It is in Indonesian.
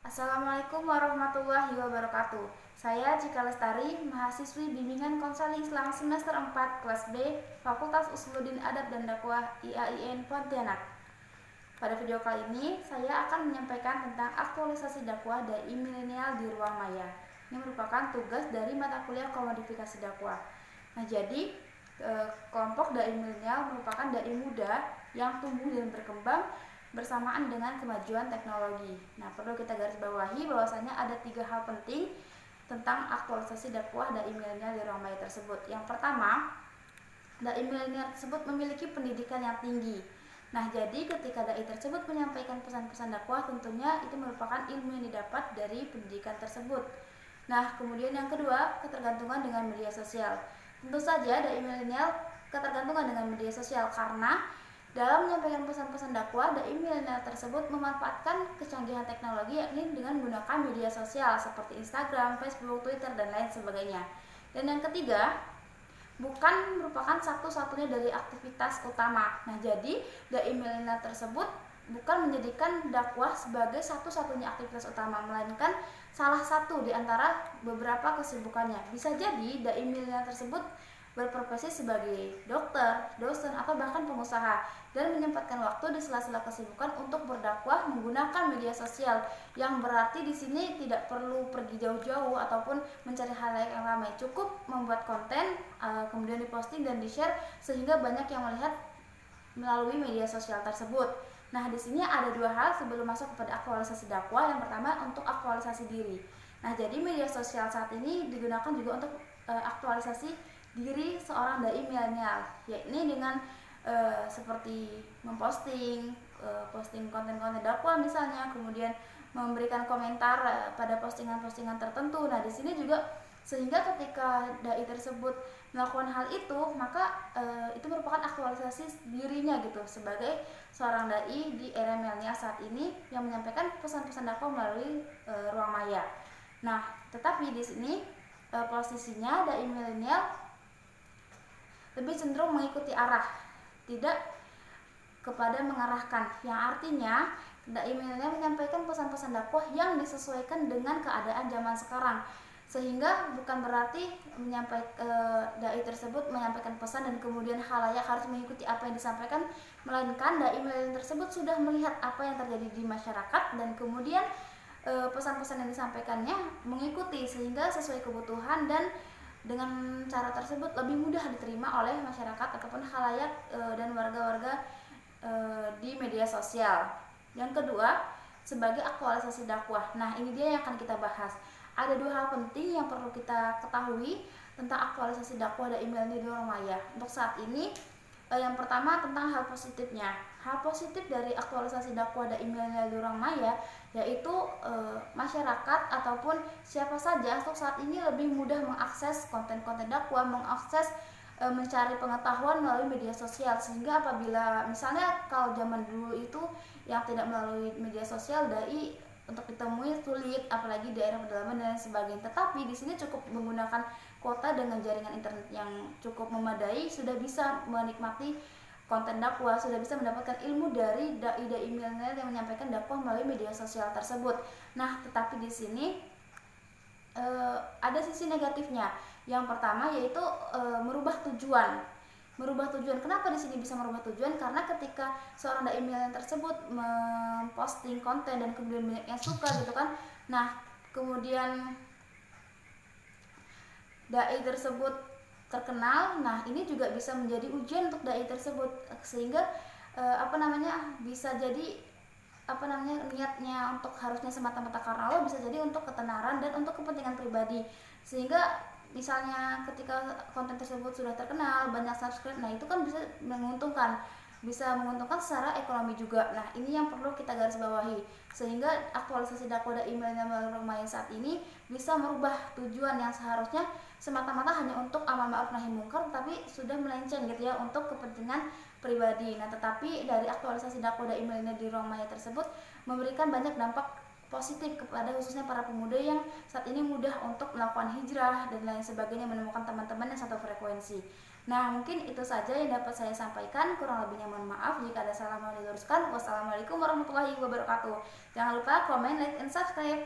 Assalamualaikum warahmatullahi wabarakatuh. Saya Cika Lestari, mahasiswi Bimbingan Konseling Islam semester 4 kelas B, Fakultas Usuluddin Adab dan Dakwah IAIN Pontianak. Pada video kali ini, saya akan menyampaikan tentang aktualisasi dakwah dai milenial di ruang maya. Ini merupakan tugas dari mata kuliah komodifikasi dakwah. Nah, jadi kelompok dai milenial merupakan dai muda yang tumbuh dan berkembang bersamaan dengan kemajuan teknologi. Nah, perlu kita garis bawahi bahwasanya ada 3 hal penting tentang aktualisasi dakwah dai milenial di ruang maya tersebut. Yang pertama, dai milenial tersebut memiliki pendidikan yang tinggi. Nah, jadi ketika dai tersebut menyampaikan pesan-pesan dakwah, tentunya itu merupakan ilmu yang didapat dari pendidikan tersebut. Nah, kemudian yang kedua, ketergantungan dengan media sosial. Tentu saja dai milenial ketergantungan dengan media sosial karena dalam menyampaikan pesan-pesan dakwah, dai milenial tersebut memanfaatkan kecanggihan teknologi, yakni dengan menggunakan media sosial seperti Instagram, Facebook, Twitter, dan lain sebagainya. Dan yang ketiga, bukan merupakan satu-satunya dari aktivitas utama. Nah, jadi dai milenial tersebut bukan menjadikan dakwah sebagai satu-satunya aktivitas utama, melainkan salah satu di antara beberapa kesibukannya. Bisa jadi dai milenial tersebut berprofesi sebagai dokter, dosen, atau bahkan pengusaha, dan menyempatkan waktu di sela-sela kesibukan untuk berdakwah menggunakan media sosial, yang berarti di sini tidak perlu pergi jauh-jauh ataupun mencari halayak yang ramai, cukup membuat konten, kemudian diposting dan di-share sehingga banyak yang melihat melalui media sosial tersebut. Nah, di sini ada 2 hal sebelum masuk kepada aktualisasi dakwah. Yang pertama, untuk aktualisasi diri. Nah, jadi media sosial saat ini digunakan juga untuk aktualisasi diri seorang dai milenial, yakni dengan seperti memposting posting konten-konten dakwah misalnya, kemudian memberikan komentar pada postingan-postingan tertentu. Nah, di sini juga sehingga ketika dai tersebut melakukan hal itu, maka itu merupakan aktualisasi dirinya gitu sebagai seorang dai di era milenial saat ini yang menyampaikan pesan-pesan dakwah melalui ruang maya. Nah, tetapi di sini posisinya dai milenial lebih cenderung mengikuti arah, tidak kepada mengarahkan, yang artinya dai milenial menyampaikan pesan-pesan dakwah yang disesuaikan dengan keadaan zaman sekarang, sehingga bukan berarti dai tersebut menyampaikan pesan dan kemudian khalayak harus mengikuti apa yang disampaikan, melainkan dai milenial tersebut sudah melihat apa yang terjadi di masyarakat dan kemudian pesan-pesan yang disampaikannya mengikuti sehingga sesuai kebutuhan, dan dengan cara tersebut lebih mudah diterima oleh masyarakat ataupun khalayak dan warga-warga di media sosial. Yang kedua, sebagai aktualisasi dakwah. Nah, ini dia yang akan kita bahas. Ada 2 hal penting yang perlu kita ketahui tentang aktualisasi dakwah dai milenial di ruang maya. Untuk saat ini, yang pertama tentang hal positifnya. Hal positif dari aktualisasi dakwah dai milenial di ruang maya yaitu masyarakat ataupun siapa saja untuk saat ini lebih mudah mengakses konten-konten dakwah, mengakses mencari pengetahuan melalui media sosial, sehingga apabila misalnya kalau zaman dulu itu yang tidak melalui media sosial, dai untuk ditemui sulit, apalagi daerah pedalaman dan sebagainya. Tetapi di sini cukup menggunakan kuota dengan jaringan internet yang cukup memadai, sudah bisa menikmati konten dakwah, sudah bisa mendapatkan ilmu dari dai milenial yang menyampaikan dakwah melalui media sosial tersebut. Nah, tetapi di sini ada sisi negatifnya. Yang pertama yaitu merubah tujuan. Merubah tujuan. Kenapa di sini bisa merubah tujuan? Karena ketika seorang dai milenial tersebut memposting konten dan kemudian banyak yang suka gitu kan. Nah, kemudian dai tersebut terkenal. Nah, ini juga bisa menjadi ujian untuk dai tersebut, sehingga bisa jadi niatnya untuk harusnya semata-mata karena Allah, bisa jadi untuk ketenaran dan untuk kepentingan pribadi, sehingga misalnya ketika konten tersebut sudah terkenal, banyak subscribe, nah itu kan bisa menguntungkan secara ekonomi juga. Nah, ini yang perlu kita garis bawahi, sehingga aktualisasi dakwah dai milenial melalui ruang maya saat ini bisa merubah tujuan yang seharusnya semata-mata hanya untuk amal ma'ruf nahi mungkar, tapi sudah melenceng gitu ya untuk kepentingan pribadi. Nah, tetapi dari aktualisasi dakwah dai milenial di ruang maya tersebut memberikan banyak dampak positif kepada khususnya para pemuda yang saat ini mudah untuk melakukan hijrah dan lain sebagainya, menemukan teman-teman yang satu frekuensi. Nah, mungkin itu saja yang dapat saya sampaikan. Kurang lebihnya mohon maaf jika ada salah, mohon diluruskan. Wassalamualaikum warahmatullahi wabarakatuh. Jangan lupa komen, like, and subscribe.